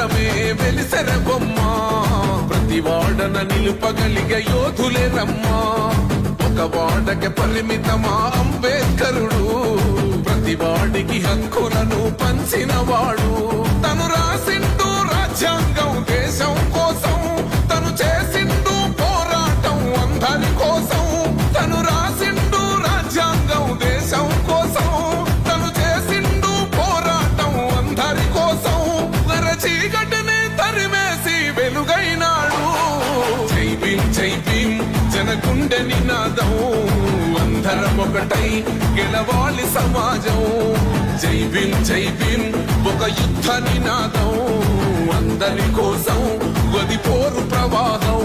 నిరంతరమే వెలిసెర బొమ్మ ప్రతి వాడన నిలుపగలిగే యోధులే రమ్మా ఒక వాడకి పరిమితమా అంబేద్కరుడు ప్రతి వాడికి హక్కులను పంచిన వాడు తను రాసిండు రాజ్యాంగం దేశం కోసం తను చేసిండు పోరాటం అందరి కోసం తను రాసిండు రాజ్యాంగం దేశం కోసం తను చేసిండు పోరాటం అందరి కోసం చీకటిని తరిమేసి వెలుగైనాడు జై భీమ్ జనగుండె నినాదం అందరం ఒకటై గెలవాలి సమాజం జై భీమ్ ఒక యుద్ధ నినాదం అందరి కోసం గది పోరు ప్రవాహం